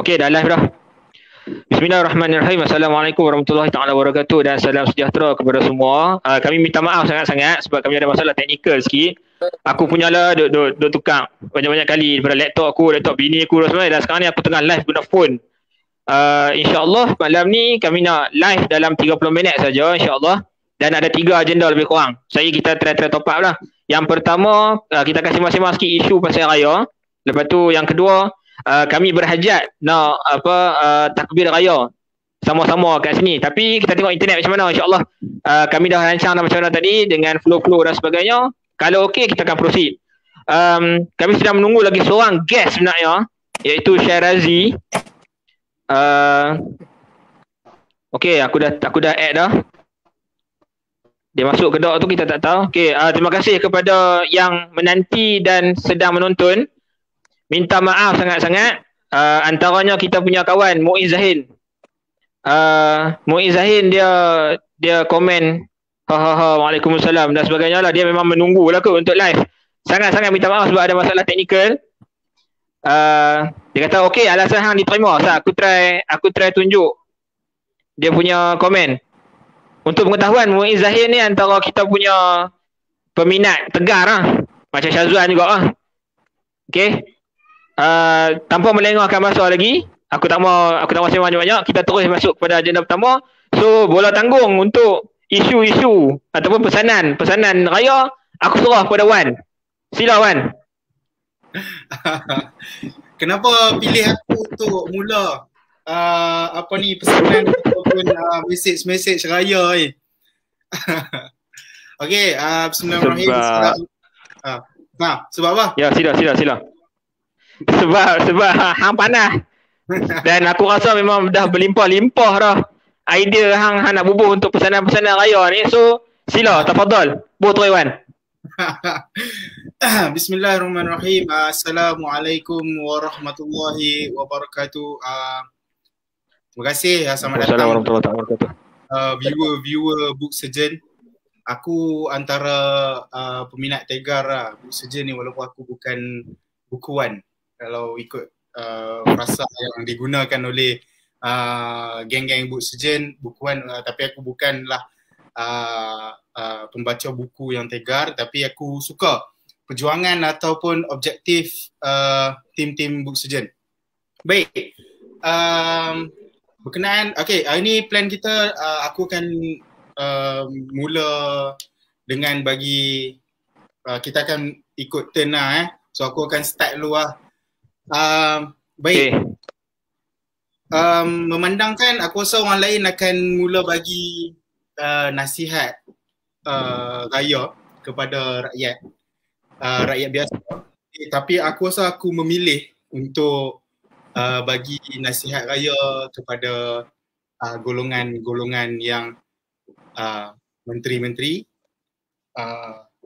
Okey, dah live dah. Bismillahirrahmanirrahim. Assalamualaikum warahmatullahi taala wabarakatuh dan salam sejahtera kepada semua. Kami minta maaf sangat-sangat sebab kami ada masalah teknikal sikit. Aku punyalah duk tukar banyak-banyak kali daripada laptop bini aku semua, dan sekarang ni aku tengah live guna phone. InsyaAllah malam ni kami nak live dalam 30 minit saja insyaAllah, dan ada 3 agenda lebih kurang. Kita try top up lah. Yang pertama, kita kasih masing-masing sikit isu pasal raya. Lepas tu yang kedua, kami berhajat nak takbir raya sama-sama kat sini. Tapi kita tengok internet macam mana insyaAllah. Kami dah rancang dah macam mana tadi dengan flow-flow dan sebagainya. Kalau okey kita akan proceed. Kami sedang menunggu lagi seorang guest sebenarnya, iaitu Syarazi. Okey, aku dah add dah. Dia masuk ke dock tu kita tak tahu. Okey, terima kasih kepada yang menanti dan sedang menonton. Minta maaf sangat-sangat. Antaranya kita punya kawan Muiz Zahin. Muiz Zahin dia komen Waalaikumsalam dan sebagainya lah. Dia memang menunggu lah kot untuk live. Sangat-sangat minta maaf sebab ada masalah teknikal. Dia kata okey, alasan hang diterima. Aku try tunjuk dia punya komen. Untuk pengetahuan, Muiz Zahin ni antara kita punya peminat tegar lah. Macam Syazwan juga lah. Okey. Tanpa melengahkan masa lagi, aku tak mau banyak-banyak. Kita terus masuk kepada agenda pertama. So, bola tanggung untuk isu-isu ataupun pesanan raya, aku serah kepada Wan. Sila Wan. Kenapa pilih aku untuk mula pesanan ataupun mesej raya ni? Okey, bismillahirrahmanirrahim. Sebab apa? Ya, sila. Sebab hang panas. Dan aku rasa memang dah berlimpah-limpah dah idea hang nak bubuh untuk pesanan-pesanan raya ni. So, sila, tafadhal. Terus Wan. Bismillahirrahmanirrahim. Assalamualaikum warahmatullahi wabarakatuh. Terima kasih. Selamat datang warahmatullahi wabarakatuh. Viewer Book Surgeon. Aku antara peminat tegar lah Book Surgeon ni, walaupun aku bukan bukuan kalau ikut frasa yang digunakan oleh geng-geng Book Surgeon, bukuan, tapi aku bukanlah pembaca buku yang tegar, tapi aku suka perjuangan ataupun objektif tim-tim Book Surgeon. Baik, berkenaan, okey, hari ni plan kita, aku akan mula dengan bagi kita akan ikut turn lah so aku akan start dulu lah. Baik, memandangkan aku rasa orang lain akan mula bagi nasihat raya kepada rakyat biasa, tapi aku rasa aku memilih untuk bagi nasihat raya kepada golongan-golongan yang menteri-menteri,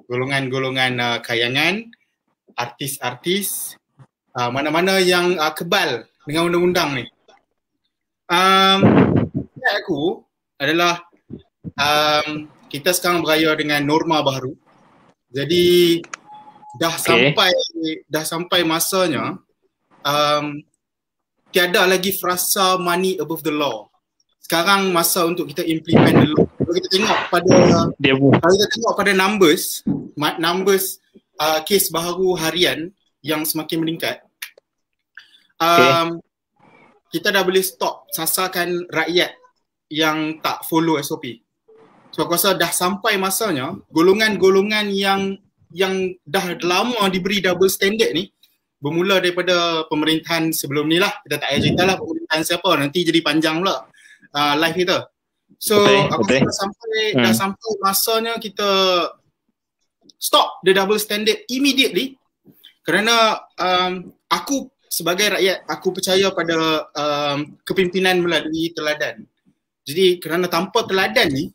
golongan-golongan kayangan, artis-artis, mana-mana yang kebal dengan undang-undang ni. Aku adalah kita sekarang beraya dengan norma baru. Jadi dah sampai masanya tiada lagi frasa money above the law. Sekarang masa untuk kita implement the law. Kalau kita tengok pada numbers kes baharu harian yang semakin meningkat, kita dah boleh stop sasarkan rakyat yang tak follow SOP. So aku rasa dah sampai masanya golongan-golongan yang dah lama diberi double standard ni, bermula daripada pemerintahan sebelum ni lah, kita tak payah cerita lah pemerintahan siapa, nanti jadi panjang pula live kita. So aku rasa dah sampai masanya kita stop the double standard immediately, kerana aku sebagai rakyat, aku percaya pada kepimpinan melalui teladan. Jadi kerana tanpa teladan ni,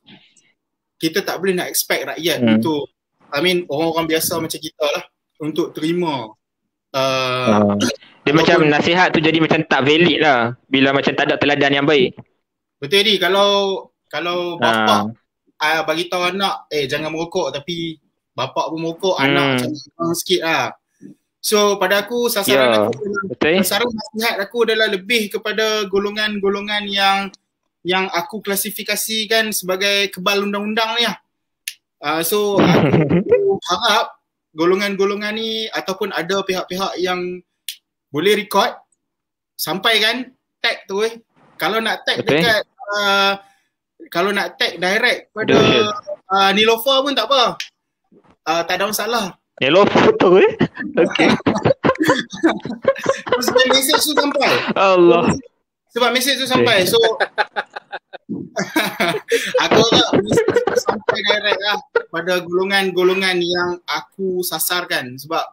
kita tak boleh nak expect rakyat untuk, orang-orang biasa macam kita lah, untuk terima. Dia macam nasihat tu jadi macam tak valid lah bila macam tak ada teladan yang baik. Betul ni, kalau bapak bagi tahu anak, jangan merokok, tapi bapak pun merokok, anak macam sikit lah. So pada aku sasaran betul. sasaran nasihat aku adalah lebih kepada golongan-golongan yang aku klasifikasikan sebagai kebal undang-undang ni lah. So aku harap golongan-golongan ni ataupun ada pihak-pihak yang boleh record, sampaikan, tag tu Kalau nak tag dekat kalau nak tag direct pada Nilofa pun tak apa. Tak ada masalah. Nilofa tu okey. Sebab mesej tu sampai. Allah. Sebab mesej tu sampai. So aku harap mesej tu sampai direct lah pada golongan-golongan yang aku sasarkan. Sebab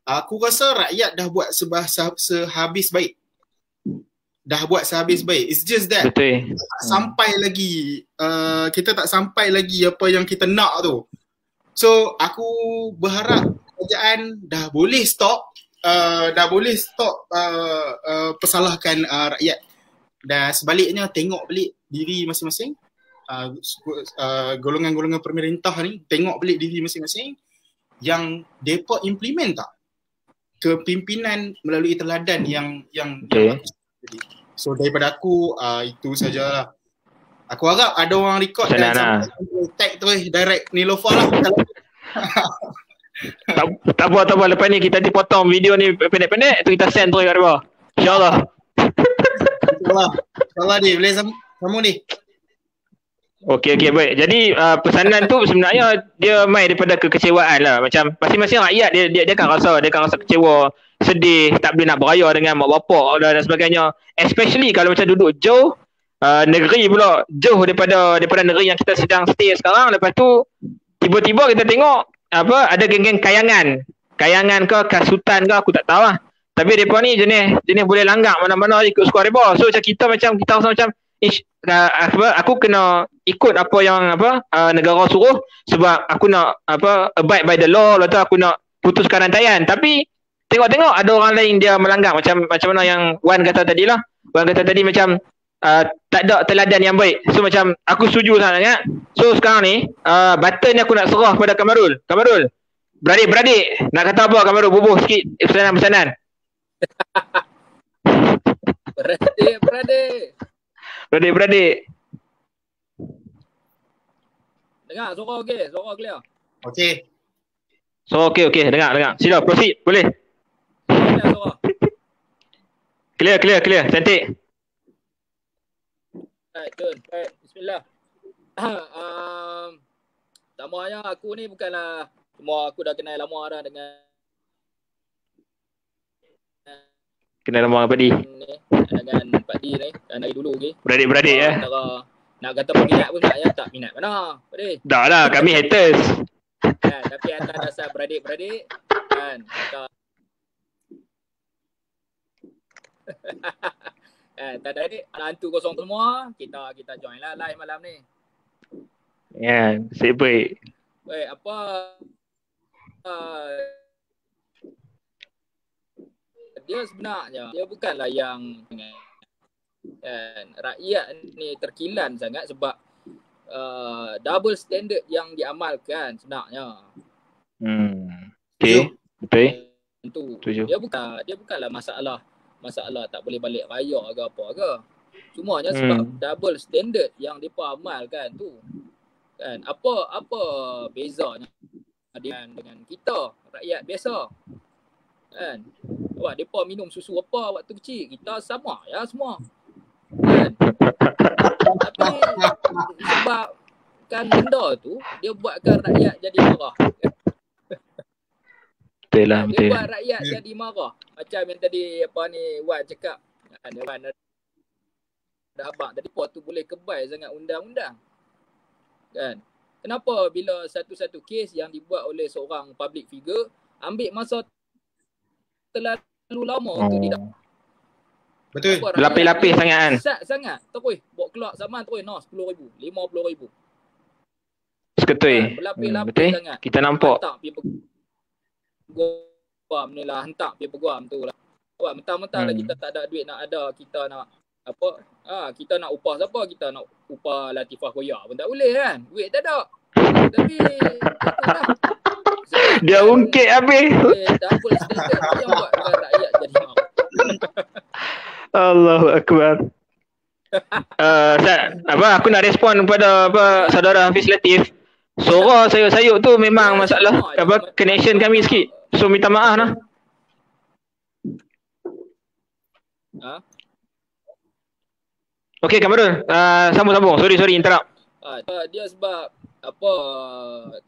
aku rasa rakyat dah buat sehabis baik. It's just that kita tak sampai lagi kita tak sampai lagi apa yang kita nak tu. So aku berharap kerajaan dah boleh stop persalahkan rakyat, dan sebaliknya tengok balik diri masing-masing, golongan-golongan pemerintah ni tengok balik diri masing-masing yang depa implement tak kepimpinan melalui teladan yang so daripada aku itu sajalah. Aku harap ada orang record dan tag tu direct Nilofa lah. tak apa. Lepas ni kita dipotong video ni pendek-pendek tu kita send terus kat bawah. InsyaAllah. InsyaAllah ni boleh sambung ni. Okey baik. Jadi pesanan tu sebenarnya dia mai daripada kekecewaan lah. Macam masing-masing rakyat dia akan rasa kecewa, sedih, tak boleh nak beraya dengan mak bapak dan sebagainya. Especially kalau macam duduk jauh negeri pula, jauh daripada negeri yang kita sedang stay sekarang. Lepas tu tiba-tiba kita tengok ada geng-geng kayangan ke kasutan ke aku tak tahu lah. Tapi depa ni jenis boleh langgak mana-mana ikut suka depa. So macam kita rasa macam aku kena ikut apa yang negara suruh sebab aku nak abide by the law, lepas tu aku nak putuskan rantaian. Tapi tengok-tengok ada orang lain dia melanggar macam mana yang Wan kata tadi lah. Wan kata tadi macam tak ada teladan yang baik. So macam aku setuju sangat. So sekarang ni button ni aku nak serah pada Kamarul. Beradik nak kata apa Kamarul? Bubuh sikit pesanan-pesanan. Beradik. Dengar suara okey, suara clear. Okey. So okey, dengar. Sila proceed, boleh. Clear, cantik. Baik, bismillah. Tamanya aku ni bukanlah cuma aku dah kenal lama dah dengan apa di? Dengan Pak Di ni dari dulu ke. Beradik ya. Nak kata peminat pun tak minat mana. Pak Dah lah, kami haters. Tapi atas dasar beradik kan kita tak ada adik, hantu kosong semua, kita join lah live malam ni. Ya, baik. Baik, apa dia sebenarnya dia bukanlah yang rakyat ni terkilan sangat sebab double standard yang diamalkan sebenarnya. Okey, betul. Tentu. Dia bukanlah masalah tak boleh balik raya ke apa ke. Cumanya sebab double standard yang depa amalkan tu. Kan apa bezanya dengan kita rakyat biasa. Kan? Awak depa minum susu apa waktu kecil, kita sama ya semua. Kan? Tapi sebab kan benda tu dia buatkan rakyat jadi marah. Betul lah. Dia buat rakyat jadi marah. Macam yang tadi Wan cakap. Wan dah abang tadi tu boleh kebal sangat undang-undang. Kan? Kenapa bila satu-satu kes yang dibuat oleh seorang public figure ambil masa terlalu lama untuk tidak. Betul. Lapis-lapis sangat kan. Sangat. Terus buat keluar zaman terus 10,000, 50,000. Seketui. Berlapis-lapis sangat. Kita nampak. Peguam ni lah, hentak pergi peguam tu lah. Mentang-mentang lah kita tak ada duit nak ada, kita nak kita nak upah siapa? Kita nak upah Latifah Koya pun tak boleh kan? Duit tak ada. Tapi itulah. Dia ungkit habis. Double standard Allahu Akbar. Aku nak respon kepada saudara Hafiz Latif. Suara sayuk-sayuk tu memang masalah connection kami sikit. So minta maaf lah. Okey Kamarul, sambung. Sorry interrupt. Dia sebab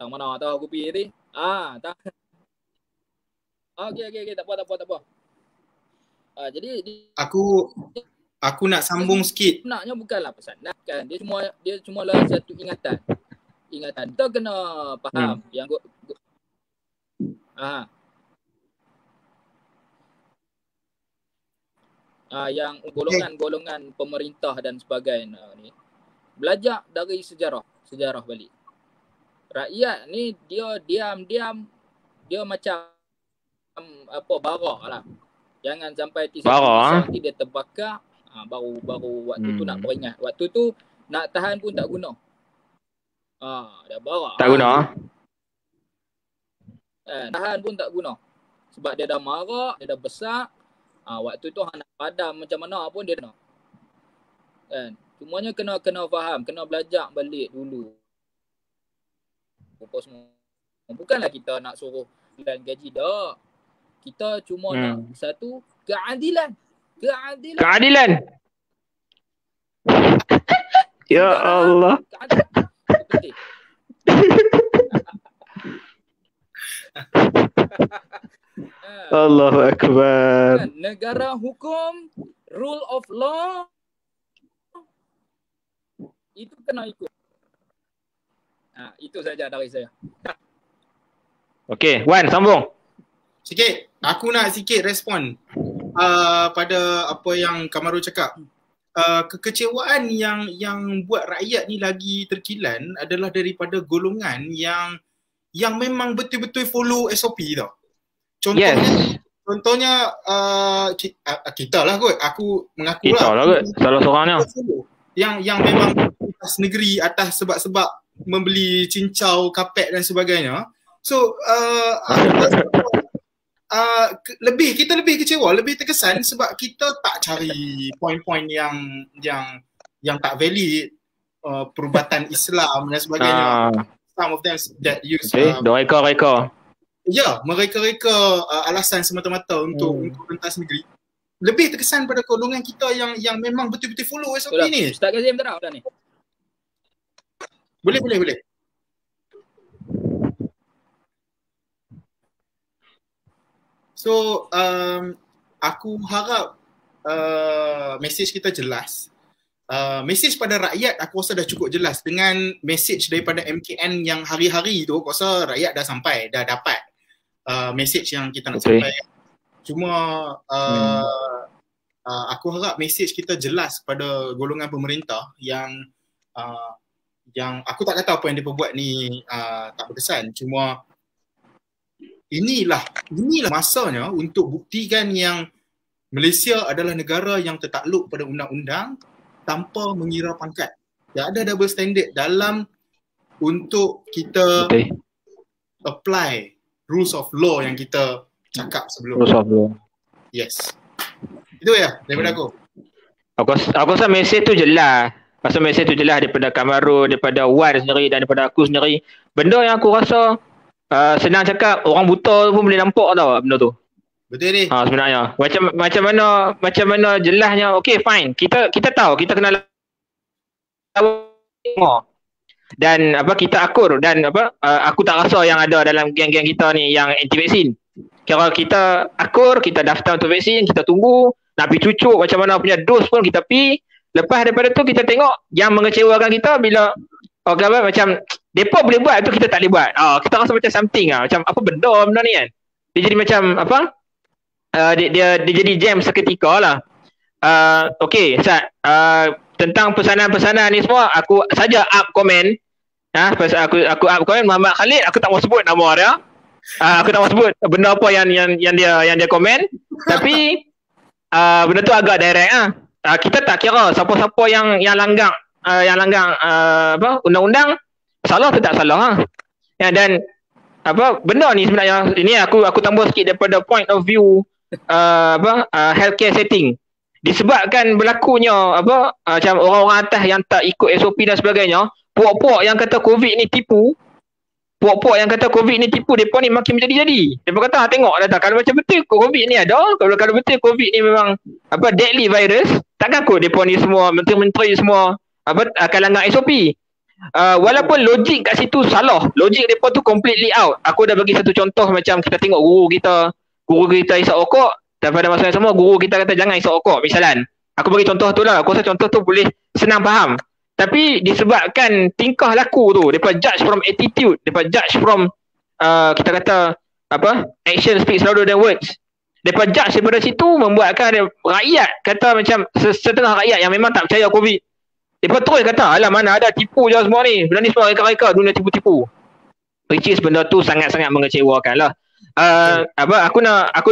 tang mana tahu kopi tadi. Tak. Okey, tak apa. Jadi aku nak sambung sikit. Sebenarnya bukanlah pesanan kan. Dia cuma lah satu ingatan. Kita kena faham yang yang golongan pemerintah dan sebagainya ni belajar dari sejarah balik. Rakyat ni dia diam dia macam bara lah. Jangan sampai nanti dia terbakar baru waktu tu nak beringat. Waktu tu nak tahan pun tak guna. Dah bara. Tak guna. Tahan pun tak guna. Sebab dia dah marah, dia dah besar. Waktu tu nak padam macam mana pun dia nak. Kan? Semuanya kena faham, kena belajar balik dulu. Apa semua. Bukanlah kita nak suruh bulan gaji dah. Kita cuma nak satu keadilan. Ya Allah. Allahu Akbar. Negara hukum, rule of law, itu kena ikut. Itu saja dari saya. Okey, Wan sambung. Sikit, aku nak sikit respon pada apa yang Kamarul cakap. Kekecewaan yang buat rakyat ni lagi terkilan adalah daripada golongan yang memang betul-betul follow SOP tau. Contohnya kita lah kot. Aku mengaku kita lah kot. Salah seorangnya. Yang memang atas negeri, atas sebab-sebab membeli cincau, kapet dan sebagainya. So kita lebih kecewa, lebih terkesan sebab kita tak cari poin-poin yang tak valid, perubatan Islam dan sebagainya. Some of them that use reka. Ya, mereka alasan semata-mata untuk rentas negeri. Lebih terkesan pada golongan kita yang memang betul-betul follow SOP ni. Ustaz Kazim terang dah ni. Boleh. So, aku harap mesej kita jelas. Mesej pada rakyat aku rasa dah cukup jelas. Dengan mesej daripada MKN yang hari-hari tu, aku rasa rakyat dah sampai, dah dapat mesej yang kita nak sampai. Cuma aku harap mesej kita jelas pada golongan pemerintah yang aku tak kata apa yang dia perbuat ni tak berkesan. Cuma inilah masanya untuk buktikan yang Malaysia adalah negara yang tertakluk pada undang-undang tanpa mengira pangkat. Tak ada double standard dalam untuk kita apply rules of law yang kita cakap sebelum. Rules of law. Yes. Itu ya daripada aku. Aku rasa mesej tu jelas. Mesej tu jelas daripada Kamarul, daripada Wan sendiri dan daripada aku sendiri. Benda yang aku rasa senang cakap, orang buta pun boleh nampak tau benda tu. Betul ni. Sebenarnya. Macam mana jelasnya. Okay fine. Kita tahu, kita kena dan kita akur dan aku tak rasa yang ada dalam geng-geng kita ni yang anti vaksin. Kalau kita akur, kita daftar untuk vaksin, kita tunggu nak pergi cucuk macam mana punya dos pun kita pergi. Lepas daripada tu kita tengok yang mengecewakan kita bila macam depa boleh buat tu kita tak boleh buat. Kita rasa macam something macam apa benda ni kan. Dia jadi macam dia jadi jam seketika lah. Okay Ustaz, tentang pesanan-pesanan ni semua aku saja up komen. Aku up komen Muhammad Khalid, aku tak mau sebut nama dia. Aku tak mau sebut benda apa yang dia komen. Tapi benda tu agak direct kita tak kira siapa-siapa yang langgar undang-undang salah atau tak salah dan benda ni sebenarnya ini aku tambah sikit daripada point of view healthcare setting. disebabkan berlakunya macam orang-orang atas yang tak ikut SOP dan sebagainya, puak-puak yang kata COVID ni tipu, mereka ni makin menjadi-jadi. Mereka kata, tengok dah, kalau macam betul COVID ni ada, kalau betul COVID ni memang deadly virus, takkan kot mereka ni semua, menteri-menteri semua akan langgar SOP. Walaupun logik kat situ salah, logik mereka tu completely out. Aku dah bagi satu contoh, macam kita tengok guru kita isap rokok, dan pada masa yang sama guru kita kata jangan isap rokok, misalan. Aku bagi contoh tu lah, aku rasa contoh tu boleh senang faham. Tapi disebabkan tingkah laku tu, mereka judge from attitude, mereka judge from kita kata action speaks louder than words. Mereka judge daripada situ, membuatkan rakyat kata macam setengah rakyat yang memang tak percaya COVID, mereka terus kata, alah mana ada, tipu je semua ni, benda ni semua reka-reka, dunia tipu-tipu. Which is benda tu sangat-sangat mengecewakan lah. Aku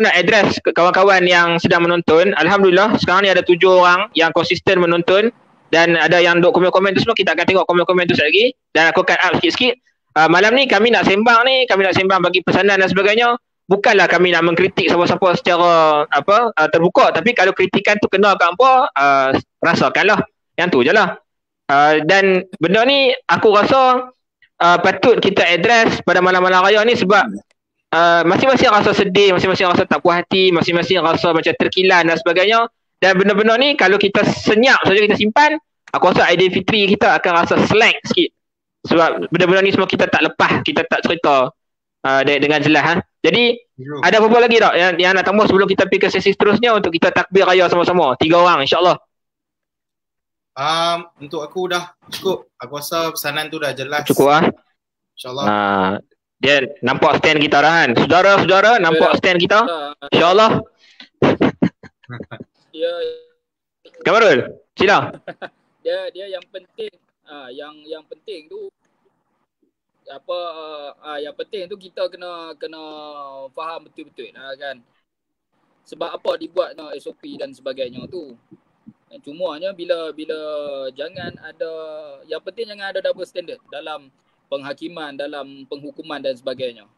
nak address kawan-kawan yang sedang menonton. Alhamdulillah sekarang ni ada 7 orang yang konsisten menonton, dan ada yang duk komen-komen tu semua. Kita akan tengok komen-komen tu sekejap lagi, dan aku akan up sikit-sikit. Malam ni kami nak sembang bagi pesanan dan sebagainya. Bukanlah kami nak mengkritik siapa-siapa secara terbuka, tapi kalau kritikan tu kena kat hampa, rasakanlah. Yang tu je lah. Dan benda ni aku rasa patut kita address pada malam-malam raya ni, sebab masing-masing rasa sedih, masing-masing rasa tak puas hati, masing-masing rasa macam terkilan dan sebagainya. Dan benda-benda ni kalau kita senyap saja, kita simpan, aku rasa Aidilfitri kita akan rasa slack sikit. Sebab benda-benda ni semua kita tak lepas, kita tak cerita dengan jelas. Jadi ada apa-apa lagi tak yang nak tambah sebelum kita pergi ke sesi seterusnya untuk kita takbir raya sama-sama 3 orang insya-Allah? Untuk aku dah cukup. Aku rasa pesanan tu dah jelas. Cukup lah. InsyaAllah. Dia nampak stand kita dah kan. Saudara-saudara nampak stand kita. InsyaAllah. Ya. Kamarul, sila. Dia yang penting yang penting tu yang penting tu kita kena faham betul-betul lah kan. Sebab apa dibuat SOP dan sebagainya tu. Cumanya bila jangan ada, yang penting jangan ada double standard dalam penghakiman, dalam penghukuman dan sebagainya.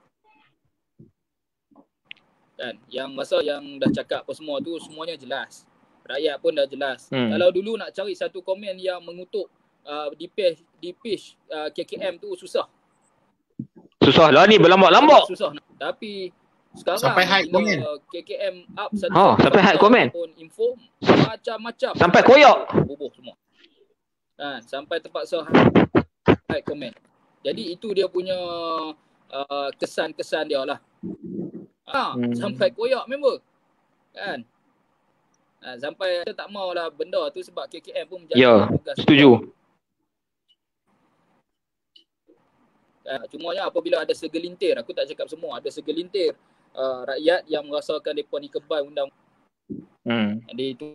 Kan, yang masa yang dah cakap apa semua tu semuanya jelas. Rakyat pun dah jelas. Kalau dulu nak cari satu komen yang mengutuk di page KKM tu susah. Susah lah ni, berlambak-lambak. Susah. Tapi sekarang sampai hide komen. KKM up satu sampai hide komen. Info macam-macam. Sampai koyak. Bubuh semua. Kan, sampai terpaksa hide komen. Jadi itu dia punya kesan-kesan dia lah. Sampai koyak member. Kan? Sampai kita tak maulah benda tu sebab KKM pun menjadi tugas. Setuju. Cumanya apabila ada segelintir, aku tak cakap semua, ada segelintir rakyat yang merasakan mereka ni kebal undang. Jadi itu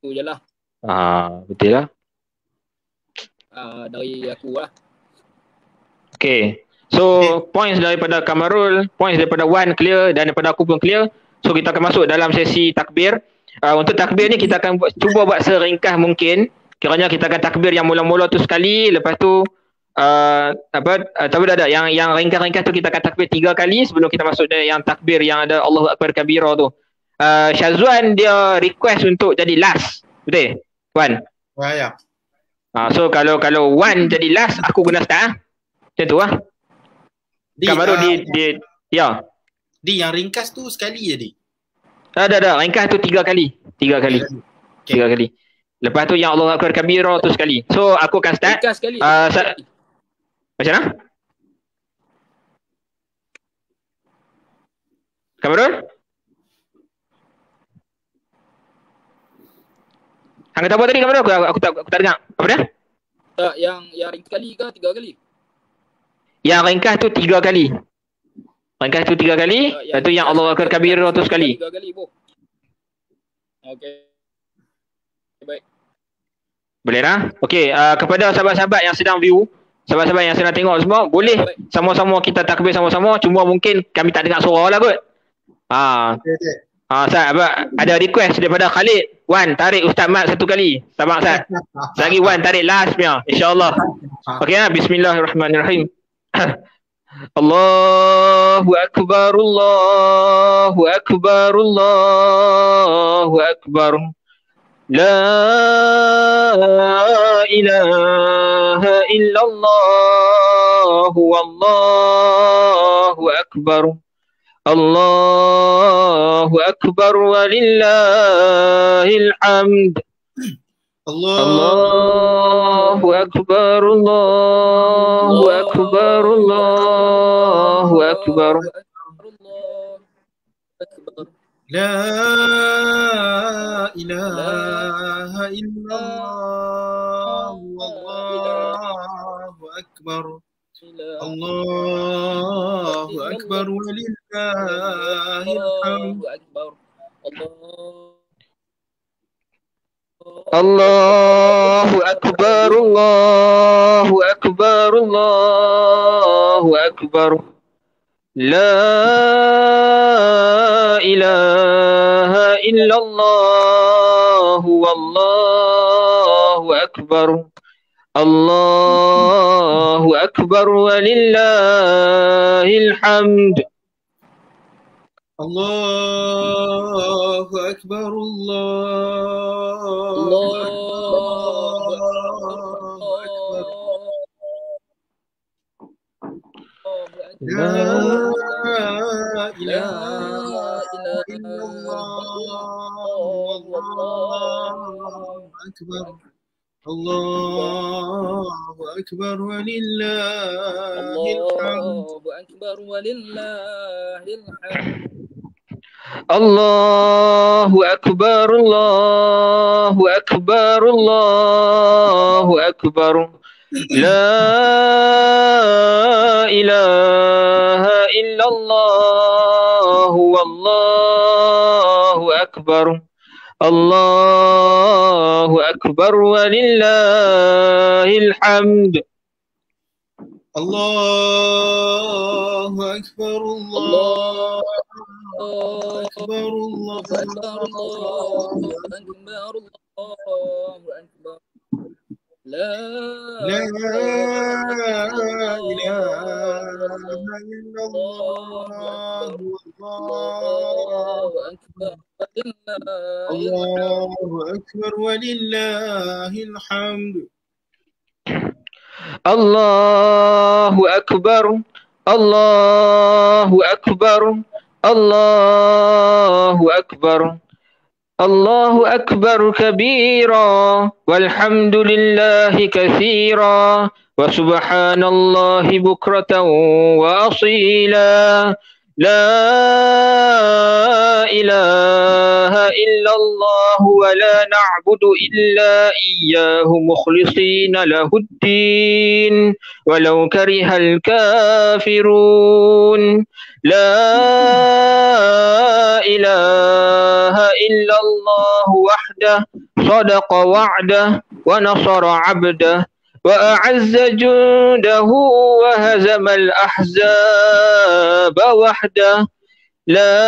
je lah. Betul lah. Dari aku lah. Okay. So points daripada Kamarul, points daripada Wan clear, dan daripada aku pun clear. So kita akan masuk dalam sesi takbir. Untuk takbir ni kita akan cuba buat seringkas mungkin. Kiranya kita akan takbir yang mula-mula tu sekali, lepas tu tapi ada yang ringkas-ringkas tu kita akan takbir 3 kali sebelum kita masuk yang takbir yang ada Allahu Akbar kabira tu. Syazwan dia request untuk jadi last. Betul? Wan. Ya. So kalau Wan jadi last, aku guna start. Macam tu lah. Baru ya. Yang ringkas tu sekali je Di. Ada. Ringkas tu 3 kali. 3 kali. 3 kali. Lepas tu yang Allahu Akbar kabira tu sekali. So aku akan start. Ringkas sekali. Macam mana? Kamarul? Hang kata apa tadi Kamarul? Aku tak dengar. Apa dia? Yang ringkas kali ke 3 kali? Yang ringkas tu 3 kali. Ringkas tu 3 kali. Lepas tu yang Allahu Akbar kabira tu sekali. 3 kali boh. Okey. Baik. Boleh lah? Okey, kepada sahabat-sahabat yang sedang view, sahabat-sahabat yang sedang tengok semua, boleh sama-sama kita takbir sama-sama, cuma mungkin kami tak dengar suara lah kot. Ada request daripada Khalid. Wan, tarik Ustaz Mat 1 kali. Sabar Ustaz. Lagi Wan, tarik last punya. InsyaAllah. Okey lah, bismillahirrahmanirrahim. Allahu Akbar, Allahu Akbar, Allahu Akbar. لا إله إلا الله والله أكبر الله أكبر ولله الحمد الله أكبر الله أكبر الله أكبر لا إله إلا الله والله أكبر الله أكبر ولله الحمد الله أكبر الله أكبر الله أكبر لا إله إلا الله والله أكبر الله أكبر ولله الحمد الله أكبر الله لا إله إلا الله والله أكبر الله أكبر ولله الحمد أكبر ولله الحمد الله أكبر الله أكبر الله أكبر لا إله إلا الله والله أكبر الله أكبر ولله الحمد الله أكبر الله أكبر الله أكبر لا إله إلا الله والله أكبر الله أكبر ولله الحمد الله أكبر الله أكبر الله أكبر الله أكبر كبيرا والحمد لله كثيرا وسبحان الله بكرة وأصيلا لا إله إلا الله ولا نعبد إلا إياه مخلصين له الدين ولو كره الكافرون لا إله إلا الله وحده صدق وعده ونصر عبده وأعز جنده وهزم الأحزاب وحده لا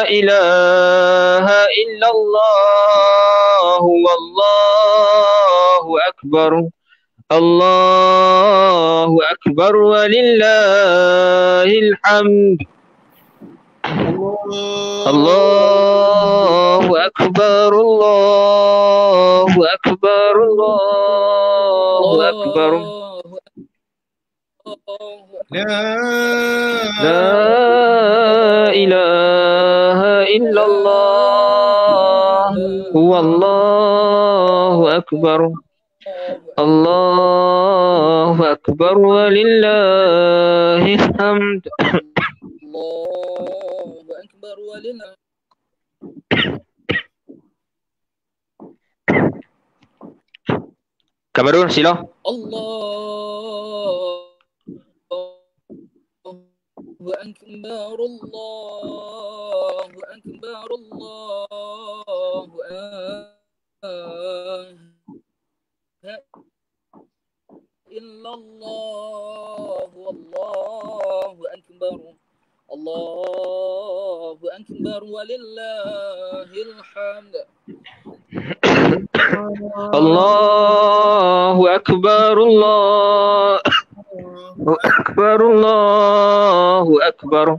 إله إلا الله والله أكبر الله أكبر ولله الحمد الله أكبر الله أكبر الله أكبر لا إله إلا الله هو الله أكبر الله أكبر ولله الحمد الله أكبر ولله Kamarun, sila. الله أكبر الله أكبر الله إلا الله والله أكبر الله أكبر ولله الحمد الله أكبر الله أكبر الله أكبر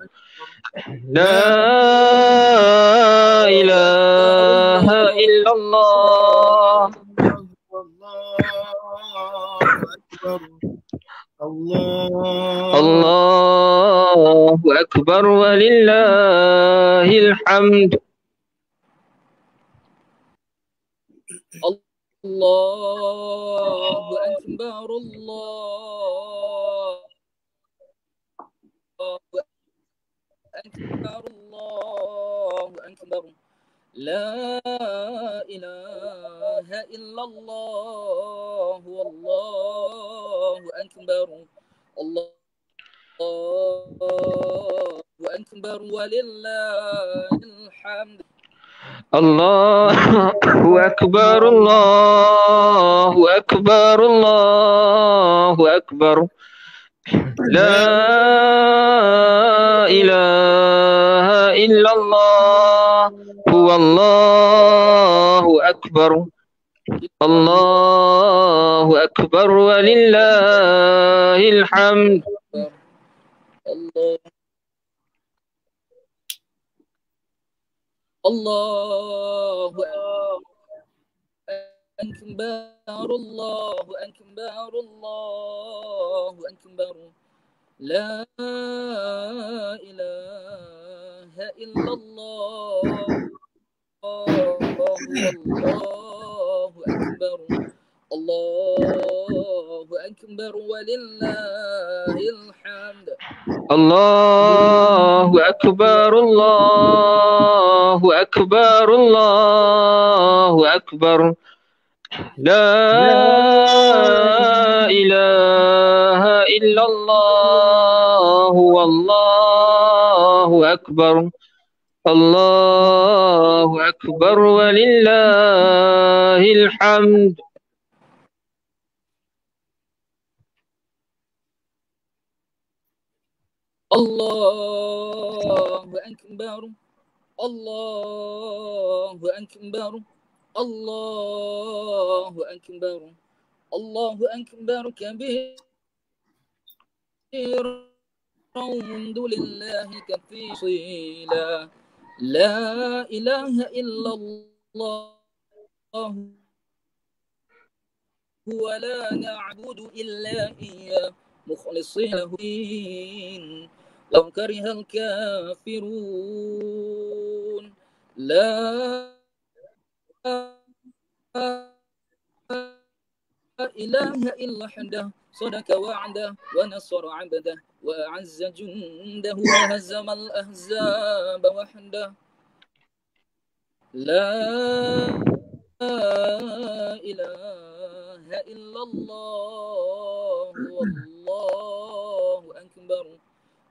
لا إله illallah. Allahu akbar walillahil hamd. Allahu akbar, Allahu akbar, Allahu akbar. La ilaha illallah, wallahu akbar. Allahu akbar walillahil hamd. Allahu akbar, Allahu akbar, Allahu akbar. La ilaha illallah, huwallahu akbar. Allahu akbar walillahil hamd. Allahu akbar, Allahu akbar, Allahu akbar. La ilaha illallah, Allahu akbar. Allahu akbar walillahil hamd. Allahu akbar, Allahu akbar, Allahu akbar. La ilaha illallah, wallahu akbar. Allahu akbar walillahil hamd. Allahu akbar, Allahu akbar, Allahu akbar, Allahu akbar kabir. Alhamdulillahi katsira. La ilaha illallah wa la na'budu illa iyyah mukhlishin lahu din. Law karihal kafirun. La ilaha illa hada صدق وعده ونصر عبده وأعز جنده وهزم الأحزاب وحده. لا إله إلا الله والله أكبر.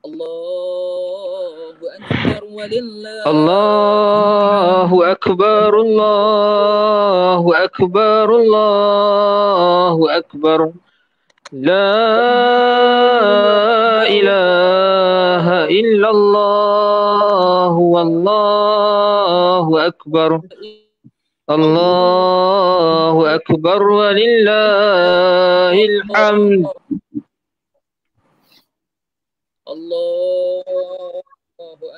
الله أكبر ولله. الله أكبر، الله أكبر، الله أكبر. لا إله إلا الله والله أكبر. الله أكبر ولله الحمد. الله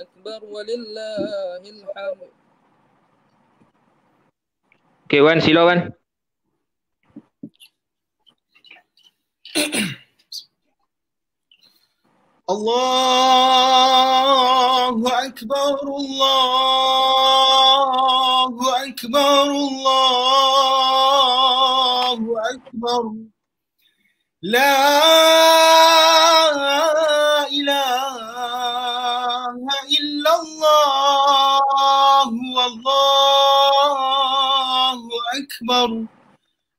أكبر ولله الحمد. Okay, Wan, sila Wan. Allahu Akbar, Allahu Akbar, Allahu Akbar. La ilaha illallah, wallahu akbar.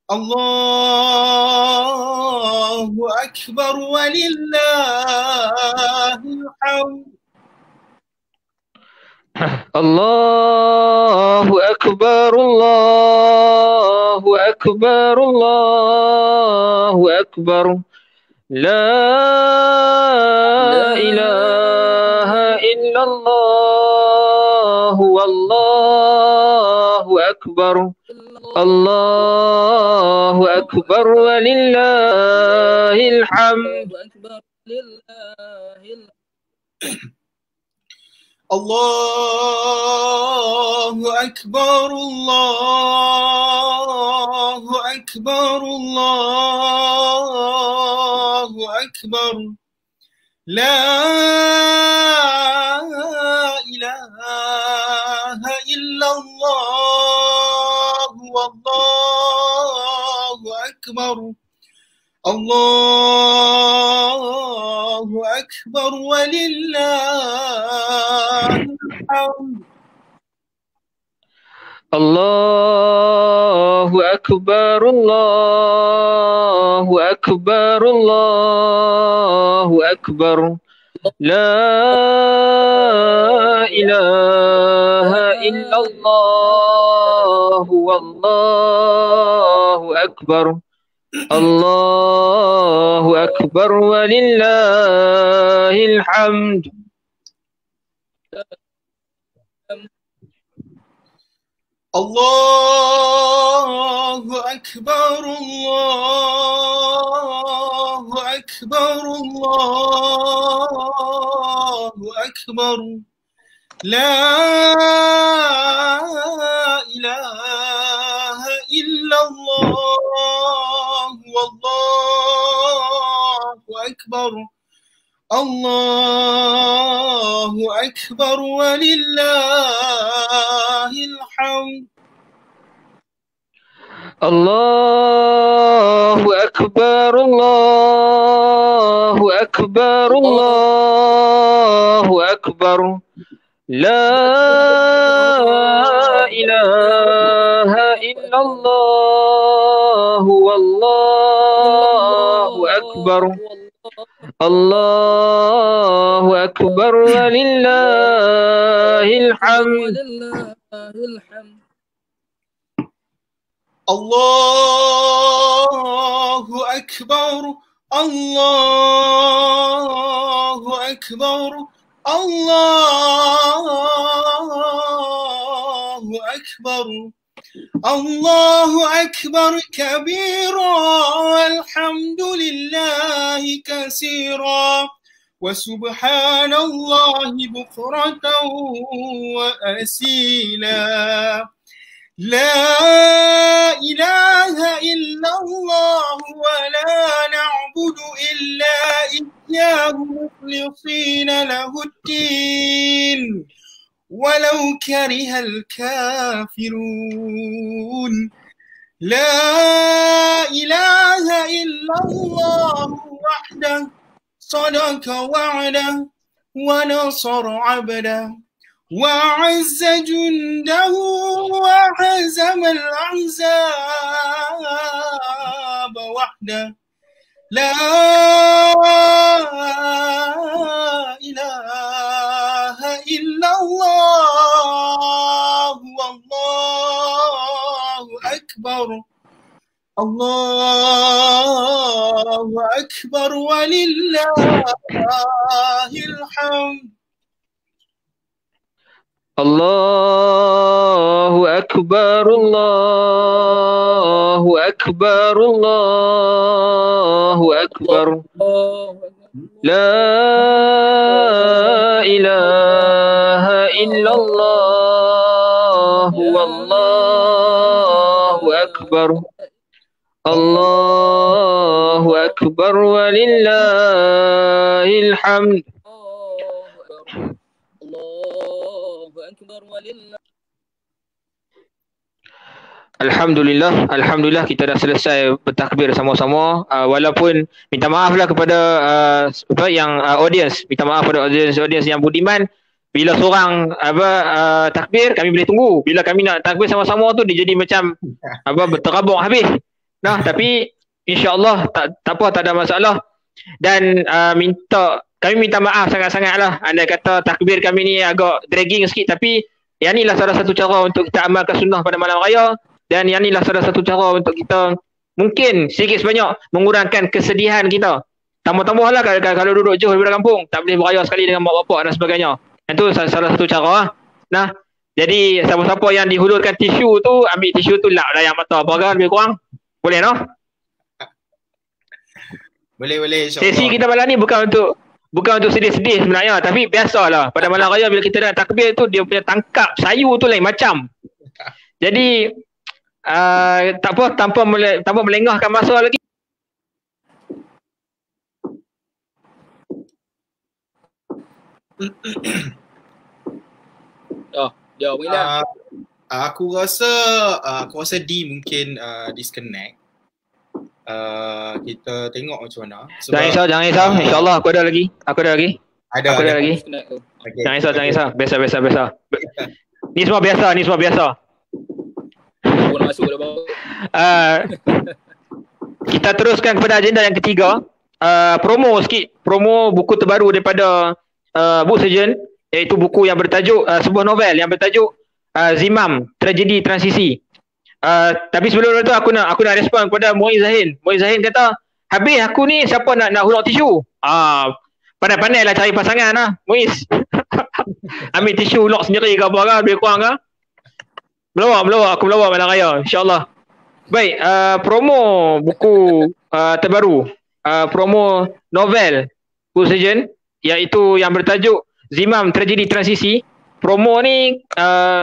Allahu akbar walillahil hamd. Allahu akbar, Allahu akbar, Allahu akbar. La ilaha illallah, wallahu akbar. Allahu akbar walillahil hamd. Allahu أكبر الله أكبر الله أكبر لا إله إلا الله والله أكبر الله أكبر ولله الحمد الله أكبر الله أكبر الله أكبر لا إله إلا الله والله أكبر الله أكبر ولله الحمد الله أكبر الله أكبر الله أكبر لا إله إلا الله والله أكبر الله أكبر ولله الحمد الله أكبر الله أكبر الله أكبر لا إله إلا الله والله أكبر الله أكبر ولله الحمد الله أكبر الله أكبر الله أكبر الله أكبر كبيرا والحمد لله كثيرا وسبحان الله بكرة وأسيلا لا إله إلا الله ولا نعبد إلا إياه مخلصين له الدين ولو كره الكافرون لا إله إلا الله وحده صدق وعده ونصر عبده وأعز جنده وهزم الأحزاب وحده لا إله إلا الله والله أكبر الله أكبر ولله الحمد الله أكبر الله أكبر الله أكبر لا إله إلا الله والله أكبر الله أكبر ولله الحمد Alhamdulillah, Alhamdulillah kita dah selesai bertakbir sama-sama. Walaupun minta maaf lah kepada audience, minta maaf kepada audience yang budiman. Bila seorang takbir, kami boleh tunggu. Bila kami nak takbir sama-sama tu dia jadi macam berterabuk habis. Nah, tapi insya-Allah tak apa, tak ada masalah. Dan kami minta maaf sangat-sangat lah. Andai kata takbir kami ni agak dragging sikit, tapi yang ni lah salah satu cara untuk kita amalkan sunnah pada malam raya. Dan yang ni lah salah satu cara untuk kita mungkin sedikit sebanyak mengurangkan kesedihan kita. Tambah-tambah lah kalau duduk jauh daripada kampung, tak boleh beraya sekali dengan mak bapak dan sebagainya. Itu salah satu cara lah. Nah, jadi siapa-siapa yang dihulurkan tisu tu, ambil tisu tu lap layan mata apa kan lebih kurang. Boleh no? Boleh insya-Allah. Sesi kita malam ni bukan untuk sedih-sedih sebenarnya, tapi biasalah pada malam raya bila kita nak takbir tu dia punya tangkap sayu tu lain macam. Jadi tak apa, tanpa melengahkan masa lagi. Jawab Mila. Aku rasa D mungkin disconnect. Kita tengok macam mana. Jangan risau. InsyaAllah aku ada lagi. Ada lagi. Okay. Jangan risau. Biasa. Ni semua biasa. Boleh masuk dah bawah. Kita teruskan kepada agenda yang ketiga. Promo buku terbaru daripada Book Surgeon, iaitu buku yang bertajuk sebuah novel yang bertajuk Zimam, Tragedi Transisi. Tapi sebelum itu aku nak respon kepada Muiz Zahin kata, habis aku ni siapa nak hulur tisu? Pandai-pandai lah cari pasangan lah Muiz. Ambil tisu hulur sendiri ke apa ke, lebih kurang ke? Melawak aku malam raya, insyaAllah. Baik, promo buku terbaru, promo novel Book Surgeon, iaitu yang bertajuk Zimam, Tragedi Transisi. Promo ni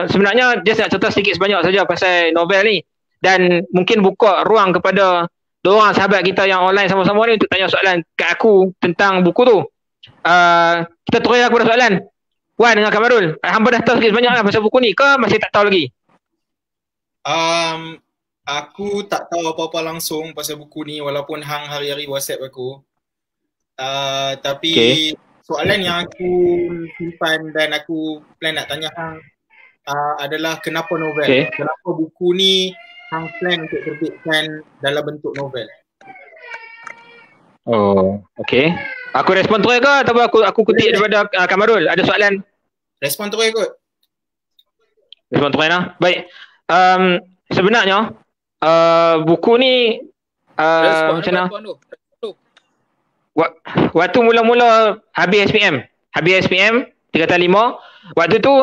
sebenarnya just nak cerita sedikit sebanyak saja pasal novel ni, dan mungkin buka ruang kepada diorang sahabat kita yang online sama-sama ni untuk tanya soalan kat aku tentang buku tu. Kita terus kepada soalan Wan dengan Kamarul. Hamba dah tahu sedikit sebanyak lah pasal buku ni ke masih tak tahu lagi? Aku tak tahu apa-apa langsung pasal buku ni walaupun hang hari-hari WhatsApp aku. Tapi soalan yang aku simpan dan aku plan nak tanya hang adalah kenapa novel? Kenapa buku ni hang plan untuk terbitkan dalam bentuk novel? Oh, okey. Aku respon terus ke atau aku kutip daripada Kamarul? Ada soalan? Respon terus kot. Respon terus lah. Baik. Sebenarnya buku ni macam mana? Waktu mula-mula habis SPM 3/5, waktu tu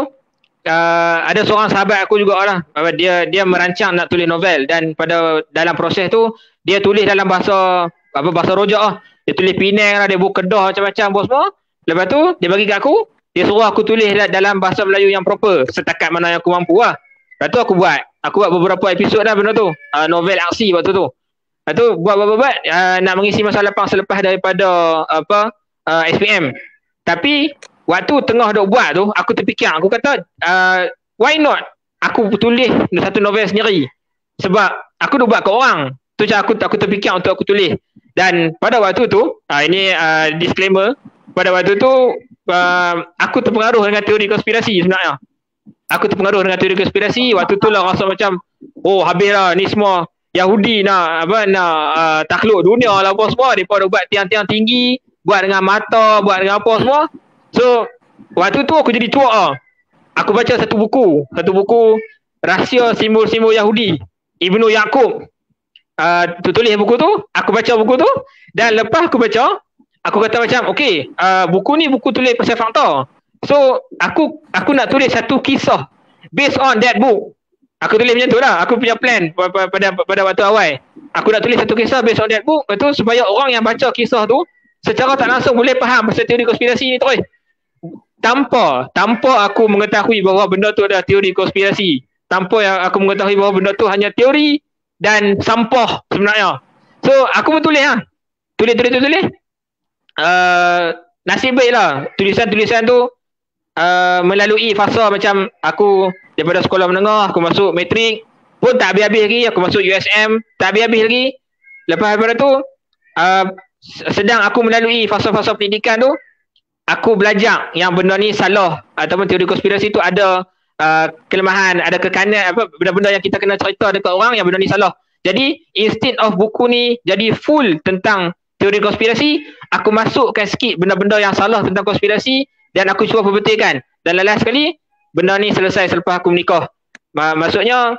ada seorang sahabat aku juga lah, dia merancang nak tulis novel, dan dalam proses tu dia tulis dalam bahasa rojak lah. Dia tulis Penang lah, dia buat Kedah macam-macam bos semua. Lepas tu dia bagi kat aku, dia suruh aku tulis dalam bahasa Melayu yang proper setakat mana yang aku mampu lah. Lepas tu aku buat beberapa episod dah benda tu, novel aksi waktu tu. Lepas tu buat nak mengisi masa lapang selepas daripada SPM. Tapi waktu tengah duk buat tu, aku terfikir, aku kata why not aku tulis satu novel sendiri, sebab aku duk buat ke orang tu. Aku terfikir untuk aku tulis. Dan pada waktu tu ini disclaimer, pada waktu tu aku terpengaruh dengan teori konspirasi sebenarnya. Waktu tu lah rasa macam habislah ni semua Yahudi nak takluk dunia lah apa semua. Mereka dah buat tiang-tiang tinggi, buat dengan mata, buat dengan apa semua. So waktu tu aku jadi tua lah. Aku baca satu buku Rahsia Simbol-Simbol Yahudi, Ibnu Yaqub. Tulis buku tu, aku baca buku tu, dan lepas aku baca, aku kata macam buku ni buku tulis pasal fakta. So aku nak tulis satu kisah based on that book. Aku tulis macam tu lah. Aku punya plan pada waktu awal. Aku nak tulis satu kisah based on that book, betul, supaya orang yang baca kisah tu secara tak langsung boleh faham pasal teori konspirasi ni terus. Tanpa aku mengetahui bahawa benda tu adalah teori konspirasi. Tanpa yang aku mengetahui bahawa benda tu hanya teori dan sampah sebenarnya. So aku pun tulis lah. Tulis. Nasib baik lah tulisan tu melalui fasa macam aku daripada sekolah menengah, aku masuk matrik pun tak habis-habis lagi, aku masuk USM tak habis-habis lagi. Lepas daripada tu sedang aku melalui fasa-fasa pendidikan tu, aku belajar yang benda ni salah, ataupun teori konspirasi tu ada kelemahan, ada kekanan, benda-benda yang kita kena cerita dekat orang yang benda ni salah. Jadi instead of buku ni jadi full tentang teori konspirasi, aku masukkan sikit benda-benda yang salah tentang konspirasi dan aku cuba perbetulkan. Dan last sekali benda ni selesai selepas aku menikah. Maksudnya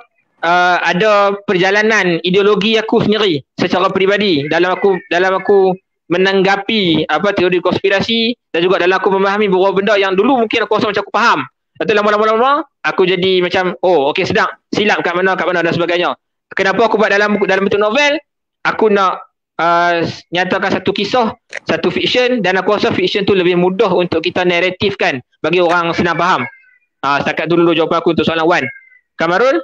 ada perjalanan ideologi aku sendiri secara peribadi dalam aku menanggapi teori konspirasi, dan juga dalam aku memahami beberapa benda yang dulu mungkin aku rasa macam aku faham. Lepas tu lama-lama aku jadi macam sedang silap kat mana dan sebagainya. Kenapa aku buat dalam bentuk novel? Aku nak nyatakan satu kisah, satu fiction, dan aku rasa fiction tu lebih mudah untuk kita naratifkan bagi orang senang faham. Setakat tu dulu jawapan aku untuk soalan Wan. Kamarul?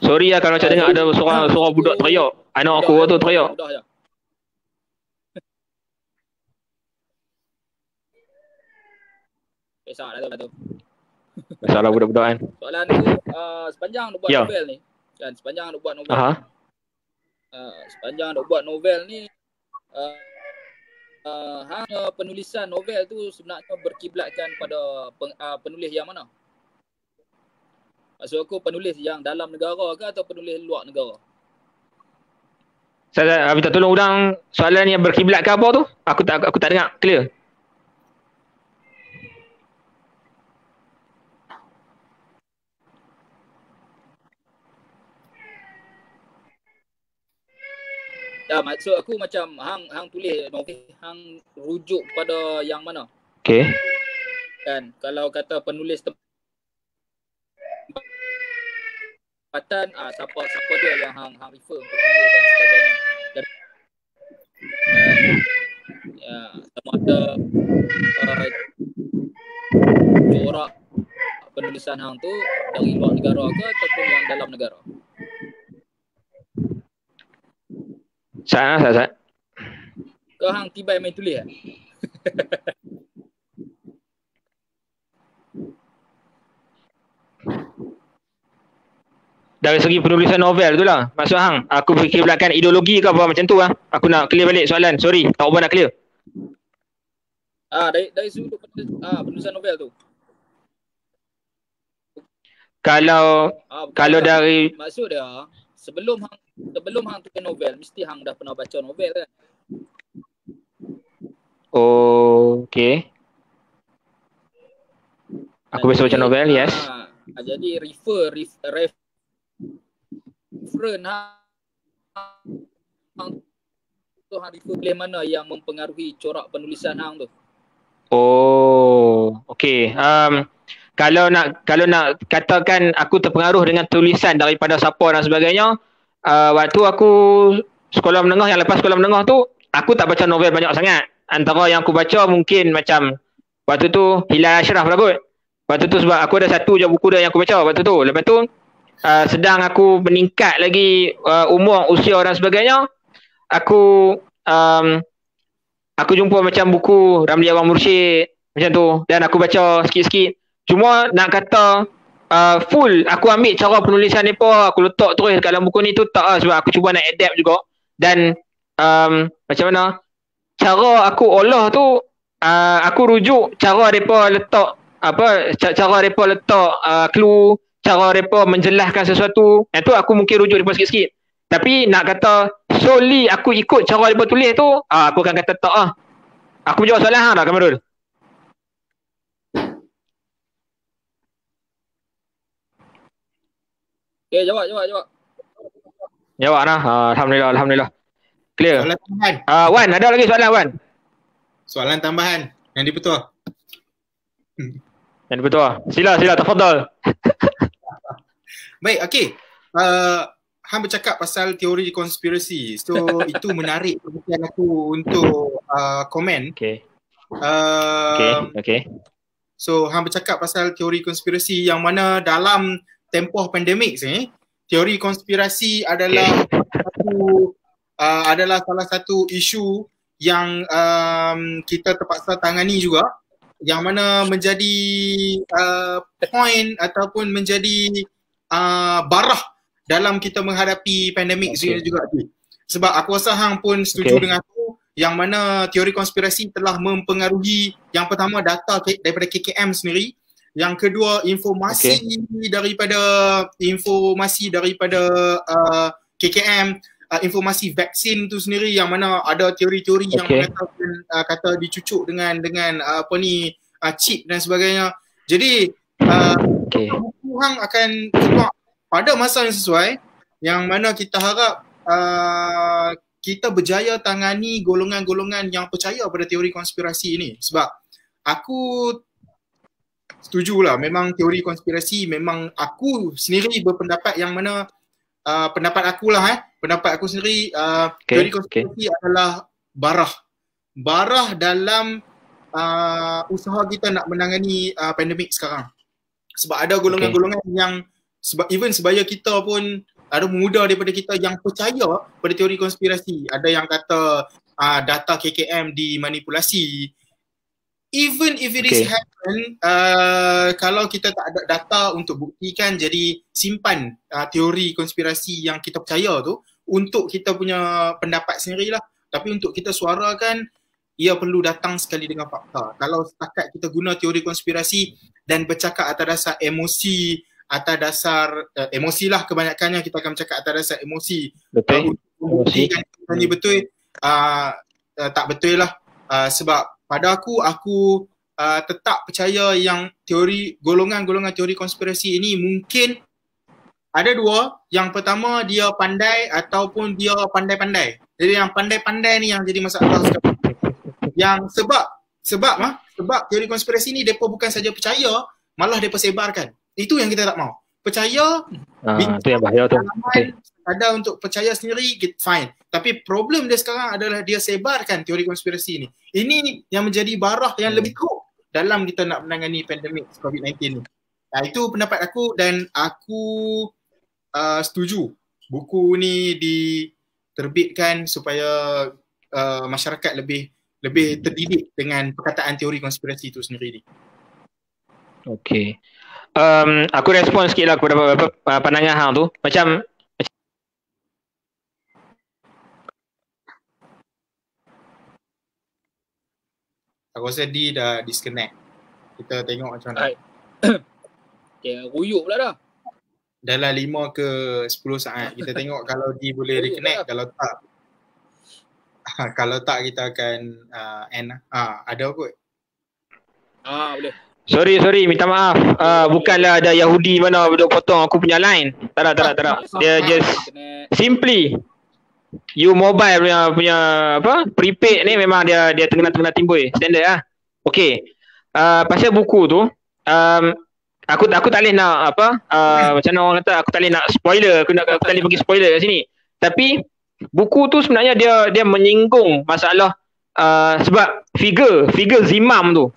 Sorry lah kalau macam dengar ada suara budak teriak. Anak aku tu teriak. Salah tu. Salah budak-budak kan. Soalan tu sepanjang nak buat novel ni kan, sepanjang nak buat novel. Sepanjang nak buat novel ni hanya penulisan novel tu sebenarnya berkiblatkan pada penulis yang mana? Maksud aku penulis yang dalam negara ke atau penulis luar negara? Saya minta tolong ulang soalan yang berkiblat ke apa tu? Aku tak dengar clear. Ya, maksud aku macam hang tulis novel, hang rujuk pada yang mana? Okey. Kan kalau kata penulis tempatan, siapa dia yang hang refer untuk tulis dan sebagainya. Dan ya, sama ada corak penulisan hang tu dari luar negara ke ataupun yang dalam negara? Sat. Kau hang tiba main tulis kan? Dari segi penulisan novel tu lah. Maksud hang, aku fikir belakang ideologi ke apa macam tu lah. Aku nak clear balik soalan. Sorry, tak apa nak clear. Dari sudut penulisan novel tu. Kalau dari maksud dia sebelum hang tulis novel mesti hang dah pernah baca novel kan? Oh, okey. Aku biasa baca novel, yes. Jadi reference hang tu hang refer mana yang mempengaruhi corak penulisan hang tu? Oh, okey. Kalau nak katakan aku terpengaruh dengan tulisan daripada siapa dan sebagainya, waktu aku sekolah menengah, yang lepas sekolah menengah tu aku tak baca novel banyak sangat. Antara yang aku baca mungkin macam waktu tu Hilal Ashraf lah kot. Waktu tu sebab aku ada satu je buku dia yang aku baca waktu tu. Lepas tu sedang aku meningkat lagi umur, usia dan sebagainya, aku jumpa macam buku Ramli Awang Mursyid macam tu dan aku baca sikit-sikit. Cuma nak kata full aku ambil cara penulisan mereka, aku letak terus dalam buku ni tu tak lah, sebab aku cuba nak adapt juga. Dan macam mana cara aku olah tu, aku rujuk cara mereka letak cara mereka letak clue, cara mereka menjelaskan sesuatu. Yang tu aku mungkin rujuk mereka sikit-sikit. Tapi nak kata solely aku ikut cara mereka tulis tu, aku akan kata tak lah. Aku jawab soalan hang dah, Kamarul. Okay, jawab. Jawab lah. Alhamdulillah. Clear. Soalan tambahan. Wan, ada lagi soalan Wan? Soalan tambahan yang dipetua. Yang dipetua. Sila, tafadhal. Baik, okey. Hang bercakap pasal teori konspirasi. So itu menarik perhatian aku untuk komen. Okey. So hang bercakap pasal teori konspirasi yang mana dalam tempoh pandemik ni, teori konspirasi adalah salah satu isu yang kita terpaksa tangani juga, yang mana menjadi point ataupun menjadi barah dalam kita menghadapi pandemik ini juga. Sebab aku rasa hang pun setuju dengan aku yang mana teori konspirasi telah mempengaruhi, yang pertama data daripada KKM sendiri, yang kedua informasi daripada KKM, informasi vaksin tu sendiri, yang mana ada teori-teori yang mengatakan kata dicucuk dengan chip dan sebagainya. Jadi buku hang akan keluar pada masa yang sesuai, yang mana kita harap kita berjaya tangani golongan-golongan yang percaya pada teori konspirasi ini. Sebab aku setujulah, memang teori konspirasi, memang aku sendiri berpendapat yang mana pendapat aku sendiri, teori konspirasi adalah barah dalam usaha kita nak menangani pandemik sekarang. Sebab ada golongan-golongan yang sebaya kita pun ada pemuda daripada kita yang percaya pada teori konspirasi. Ada yang kata data KKM dimanipulasi. Even if it is happen, kalau kita tak ada data untuk buktikan, jadi simpan teori konspirasi yang kita percaya tu untuk kita punya pendapat sendirilah. Tapi untuk kita suarakan, ia perlu datang sekali dengan fakta. Kalau setakat kita guna teori konspirasi dan bercakap atas dasar emosi, atas dasar emosi lah kebanyakannya, kita akan bercakap atas dasar emosi. Betul. Emosi kan betul, tak betul lah. Sebab pada aku tetap percaya yang golongan-golongan teori konspirasi ini mungkin ada dua. Yang pertama, dia pandai ataupun dia pandai-pandai. Jadi yang pandai-pandai ni yang jadi masalah sekarang. Yang sebab teori konspirasi ni mereka bukan saja percaya, malah mereka sebarkan. Itu yang kita tak mau. Percaya, itu yang bahaya tu. Ada untuk percaya sendiri, fine. Tapi problem dia sekarang adalah dia sebarkan teori konspirasi ni. Ini yang menjadi barah yang lebih teruk dalam kita nak menangani pandemik COVID-19 ni. Itu pendapat aku dan aku setuju buku ni diterbitkan supaya masyarakat lebih terdidik dengan perkataan teori konspirasi itu sendiri. Okey. Aku respon sikit lah kepada pandangan hang tu. Macam aku rasa dia dah disconnect. Kita tengok macam mana. Ruyuk pula dah. Dalam 5 ke 10 saat. Kita tengok kalau dia boleh reconnect. Kalau tak kita akan end lah. Ada kot. Boleh. Sorry, minta maaf. Bukanlah ada Yahudi mana duk potong aku punya line. Tak ada. Dia just simply mobile punya apa? Prepaid ni memang dia tengah timbul. Standard lah. Okey. Pasal buku tu, aku tak boleh nak macam mana orang kata, aku tak boleh nak spoiler. Aku tak boleh bagi spoiler kat sini. Tapi buku tu sebenarnya dia menyinggung masalah sebab figure Zimam tu,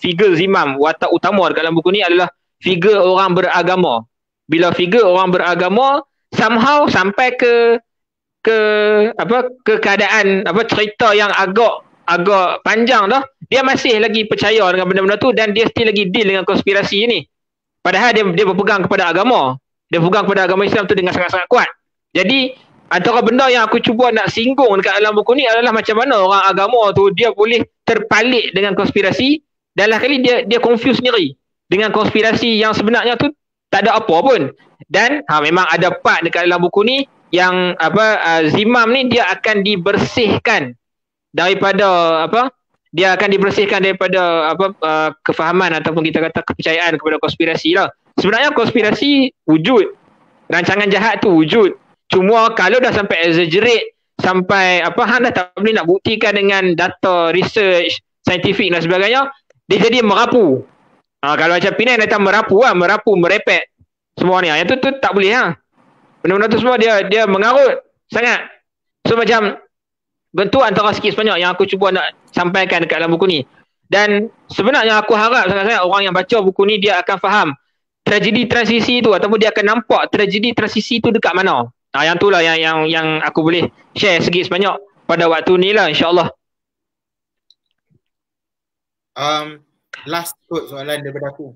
watak utama dalam buku ni adalah figure orang beragama. Bila figure orang beragama somehow sampai ke keadaan cerita yang agak panjang dah, dia masih lagi percaya dengan benda-benda tu dan dia still lagi deal dengan konspirasi ni. Padahal dia berpegang kepada agama. Dia berpegang kepada agama Islam tu dengan sangat-sangat kuat. Jadi antara benda yang aku cuba nak singgung dekat dalam buku ni adalah macam mana orang agama tu dia boleh terpalit dengan konspirasi dan lah kali dia confuse sendiri dengan konspirasi yang sebenarnya tu tak ada apa pun. Dan memang ada part dekat dalam buku ni yang Zimam ni dia akan dibersihkan daripada kefahaman ataupun kita kata kepercayaan kepada konspirasi lah. Sebenarnya konspirasi wujud, rancangan jahat tu wujud. Cuma kalau dah sampai exaggerate, sampai hang dah tak boleh nak buktikan dengan data, research, saintifik dan sebagainya, dia jadi merapu. Kalau macam Penang datang merapu, merepek semua ni. Yang tu tak boleh lah. Benda-benda tu semua dia mengarut sangat. So macam bentuk antara sikit sebanyak yang aku cuba nak sampaikan dekat dalam buku ni. Dan sebenarnya aku harap sangat-sangat orang yang baca buku ni dia akan faham tragedi transisi tu ataupun dia akan nampak tragedi transisi tu dekat mana. Yang tu lah yang aku boleh share sikit sebanyak pada waktu ni lah, insyaAllah. Last kot soalan daripada aku.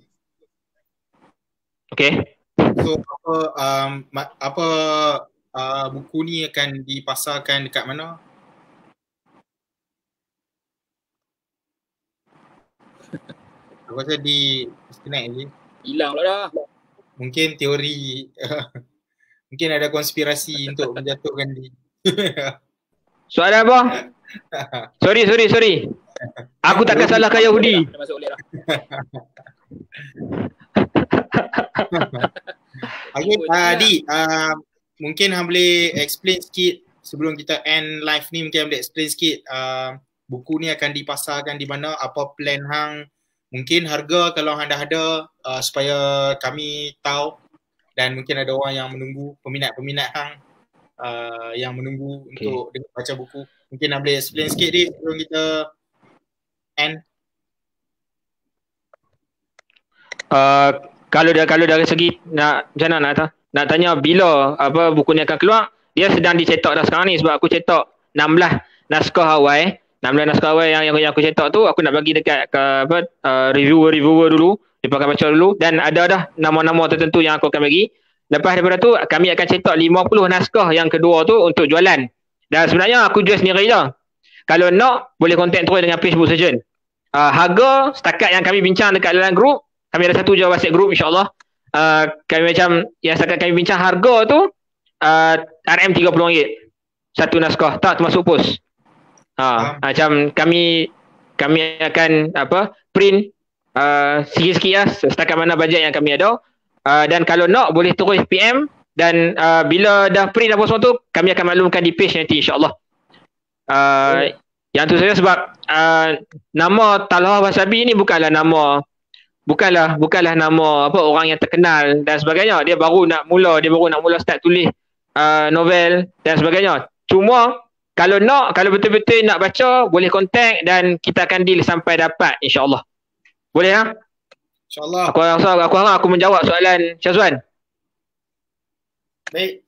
Okay. So buku ni akan dipasarkan dekat mana? Aku rasa di disconnect je. Hilang pula dah. Mungkin teori mungkin ada konspirasi untuk menjatuhkan dia. Soalan apa? Sorry. Aku takkan salahkan Yahudi. Di mungkin hang boleh explain sikit sebelum kita end live ni, mungkin hang boleh explain sikit buku ni akan dipasarkan di mana, apa plan hang, mungkin harga kalau hang dah ada supaya kami tahu, dan mungkin ada orang yang menunggu, peminat-peminat hang yang menunggu untuk baca buku. Mungkin hang boleh explain sikit ni sebelum kita end. Kalau dari segi nak macam mana nak tanya bila apa buku ni akan keluar, dia sedang dicetak dah sekarang ni sebab aku cetak 16 naskah awal. 16 naskah awal yang aku cetak tu aku nak bagi dekat ke reviewer dulu, dia akan baca dulu dan ada dah nama-nama tertentu yang aku akan bagi. Lepas daripada tu kami akan cetak 50 naskah yang kedua tu untuk jualan. Dan sebenarnya aku jual sendiri je. Kalau nak boleh contact terus dengan page Book Surgeon. Harga setakat yang kami bincang dekat dalam grup, kami ada satu je WhatsApp group insya-Allah. Kami macam yang setakat kami bincang harga tu RM30 satu naskah, tak termasuk pos. Macam kami akan print sikit-sikit lah setakat mana bajet yang kami ada. Dan kalau nak boleh terus PM dan bila dah print apa semua tu kami akan maklumkan di page nanti insya-Allah. Yang tu saja sebab nama Talha Wasabi ni bukanlah nama nama orang yang terkenal dan sebagainya. Dia baru nak mula start tulis novel dan sebagainya. Cuma kalau betul-betul nak baca boleh contact dan kita akan deal sampai dapat insya-Allah. Boleh ha? InsyaAllah. Aku harap aku menjawab soalan Syazwan. Baik,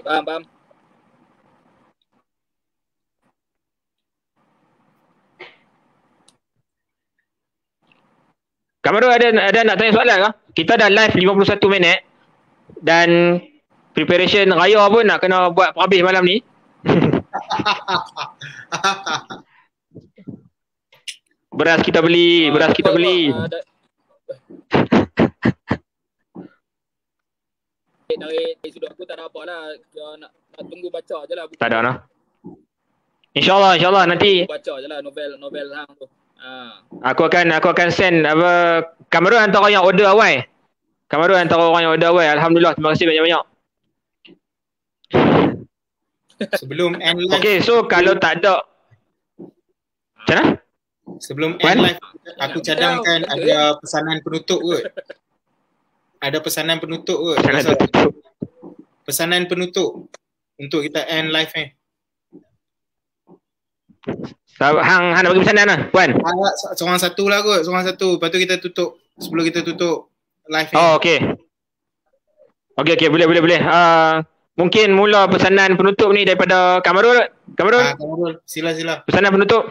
faham. Kamarul ada nak tanya soalan ke? Kita dah live 51 minit dan preparation raya pun nak kena buat habis malam ni. Beras kita beli. Dari sudut aku tak ada apa lah. Nak tunggu baca je lah. Tak ada lah. InsyaAllah nanti baca je lah novel hang tu. Aku akan send Kamarul antara yang order awal. Alhamdulillah, terima kasih banyak-banyak. sebelum end live. Okay, so kalau tak ada macam mana? Sebelum end live aku cadangkan ada pesanan penutup kot. Pesanan penutup untuk kita end live ni. Hang nak bagi pesanan lah, Puan? Seorang satu lah kot, Lepas tu kita tutup, sebelum kita tutup live ni. Oh, okay. Okay, boleh. Mungkin mula pesanan penutup ni daripada Kamarul. Kamarul, sila. Pesanan penutup.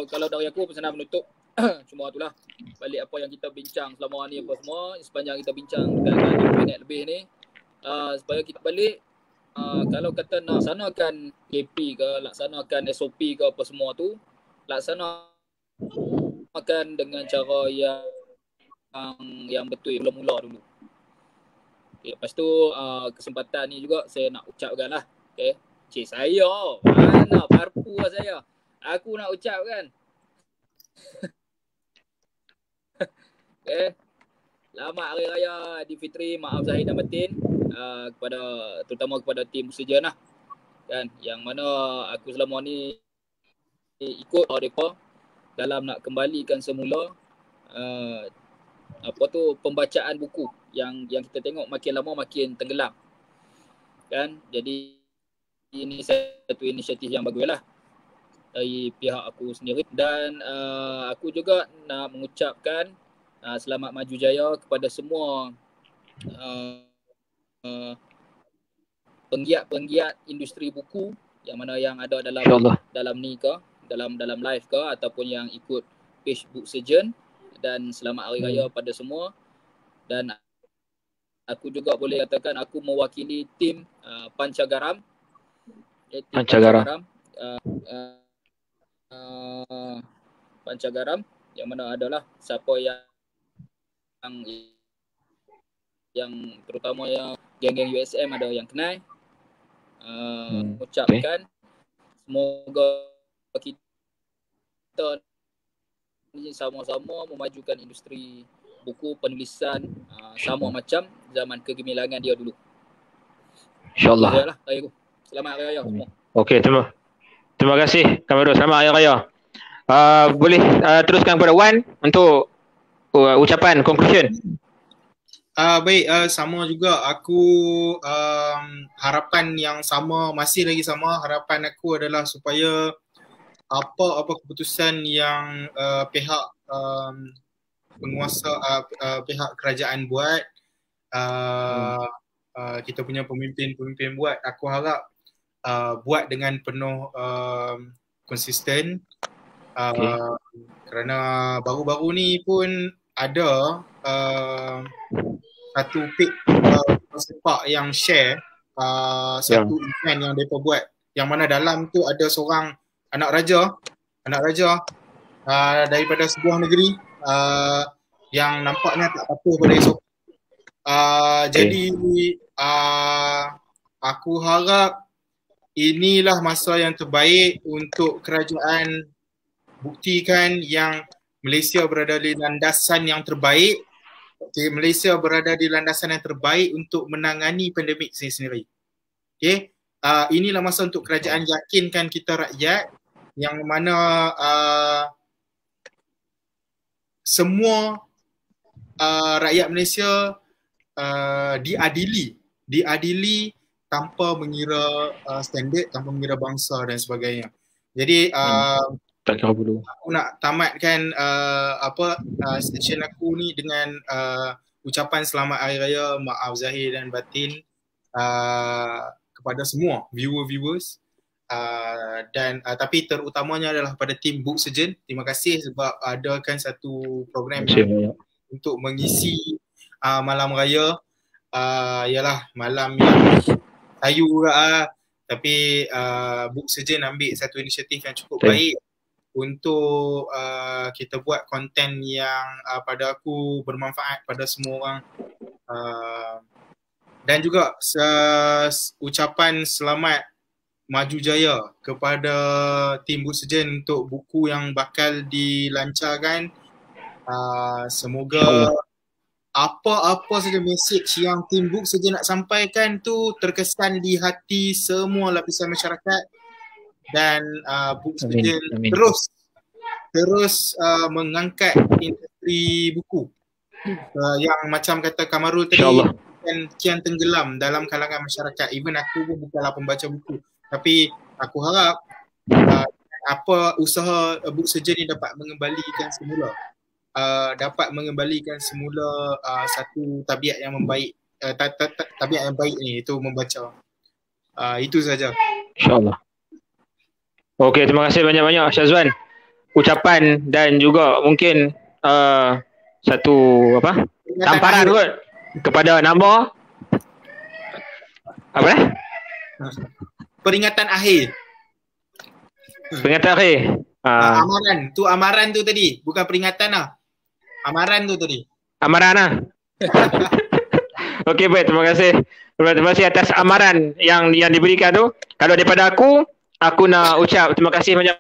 Kalau dari aku pesanan penutup cuma itulah, balik apa yang kita bincang selama ni apa semua, sepanjang kita bincang dekat 5 minit lebih ni, supaya kita balik kalau kata nak laksanakan KP ke, laksanakan SOP ke apa semua tu, laksanakan dengan cara yang betul mula-mula dulu. Okay, lepas tu kesempatan ni juga saya nak ucapkan lah. Okay. Cik saya, mana parpu lah saya. Aku nak ucapkan. Okay. Selamat Hari Raya Aidilfitri, maaf zahir dan batin terutama kepada tim Surgeon lah. Kan, yang mana aku selama ni ikut mereka dalam nak kembalikan semula pembacaan buku yang kita tengok makin lama makin tenggelam. Kan? Jadi ini satu inisiatif yang baguslah dari pihak aku sendiri dan aku juga nak mengucapkan selamat maju jaya kepada semua penggiat industri buku yang mana yang ada dalam ni ke, dalam live ke ataupun yang ikut page Book Surgeon, dan selamat Hari Raya pada semua. Dan aku juga boleh katakan aku mewakili tim Pancagaram. Pancagaram yang mana adalah siapa yang terutama yang geng-geng USM ada yang kenal. Ucapkan semoga kita ni sama-sama memajukan industri buku penulisan sama macam zaman kegemilangan dia dulu. InsyaAllah. Selamat Hari Raya semua. Okey, terima kasih Kamarul. Selamat Hari Raya. Boleh teruskan kepada Wan untuk ucapan conclusion. Baik, sama juga aku harapan yang sama, masih lagi sama. Harapan aku adalah supaya apa keputusan yang pihak penguasa pihak kerajaan buat, kita punya pemimpin buat, aku harap buat dengan penuh konsisten. Kerana baru-baru ni pun ada satu page sepak yang share satu event yang mereka buat, yang mana dalam tu ada seorang anak raja daripada sebuah negeri yang nampaknya tak patuh pada SOP. Jadi aku harap inilah masa yang terbaik untuk kerajaan buktikan yang Malaysia berada di landasan yang terbaik. Malaysia berada di landasan yang terbaik untuk menangani pandemik ini sendiri. Okay? Inilah masa untuk kerajaan yakinkan kita rakyat yang mana semua rakyat Malaysia diadili tanpa mengira standard, tanpa mengira bangsa dan sebagainya. Jadi aku nak tamatkan session aku ni dengan ucapan selamat Hari Raya, maaf zahir dan batin kepada semua viewers dan tapi terutamanya adalah pada tim Book Surgeon. Terima kasih sebab adakan satu program untuk mengisi malam raya. Ialah malam yang sayu juga tapi Book Surgeon ambil satu inisiatif yang cukup baik untuk kita buat konten yang pada aku bermanfaat pada semua orang, dan juga ucapan selamat maju jaya kepada tim Book Surgeon untuk buku yang bakal dilancarkan. Semoga apa saja message yang tim Book Surgeon nak sampaikan tu terkesan di hati semua lapisan masyarakat. Dan Book Surgeon terus mengangkat industri buku yang macam kata Kamarul tadi, kian tenggelam dalam kalangan masyarakat. Even aku pun bukanlah pembaca buku, tapi aku harap usaha Book Surgeon ni dapat mengembalikan semula satu tabiat yang membaik, tabiat yang baik ni, itu membaca. Itu saja. InsyaAllah. Okey, terima kasih banyak-banyak Syazwan. Ucapan dan juga mungkin satu tamparan kot kepada Namba. Apa peringatan akhir. Amaran tu tadi, bukan peringatan lah. Amaran tu tadi. Amaran lah. Okey, baik, terima kasih. Terima kasih atas amaran yang diberikan tu. Kalau daripada aku nak ucap terima kasih banyak,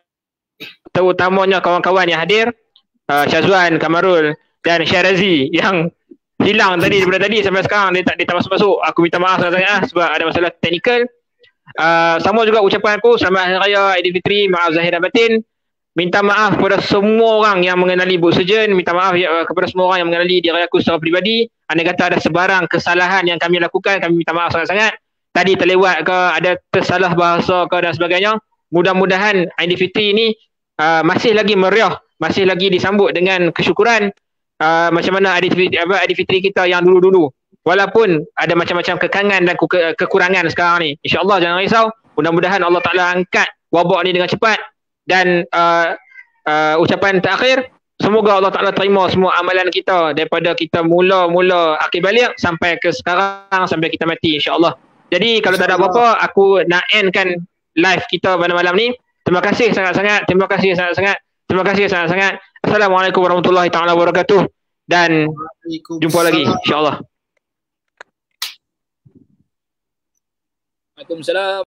terutamanya kawan-kawan yang hadir, Syazwan, Kamarul dan Syarazi yang hilang daripada tadi sampai sekarang dia tak masuk-masuk. Aku minta maaf sangat-sangat sebab ada masalah teknikal. Sama juga ucapan aku selamat Hari Raya Aidilfitri, maaf zahir dan batin. Minta maaf kepada semua orang yang mengenali Book Surgeon, minta maaf kepada semua orang yang mengenali diri aku secara peribadi. Andai kata ada sebarang kesalahan yang kami lakukan, kami minta maaf sangat-sangat. Tadi terlewat ke, ada tersalah bahasa ke dan sebagainya. Mudah-mudahan Aidilfitri ini masih lagi meriah, masih lagi disambut dengan kesyukuran macam mana Aidilfitri kita yang dulu-dulu. Walaupun ada macam-macam kekangan dan kekurangan sekarang ni, insya-Allah jangan risau. Mudah-mudahan Allah Taala angkat wabak ni dengan cepat. Dan ucapan terakhir, semoga Allah Taala terima semua amalan kita daripada kita mula-mula akid balik sampai ke sekarang, sampai kita mati, insya-Allah. Jadi kalau tak ada apa-apa, aku nak endkan live kita pada malam ni. Terima kasih sangat-sangat. Assalamualaikum warahmatullahi taala wabarakatuh dan jumpa lagi insya-Allah. Waalaikumsalam.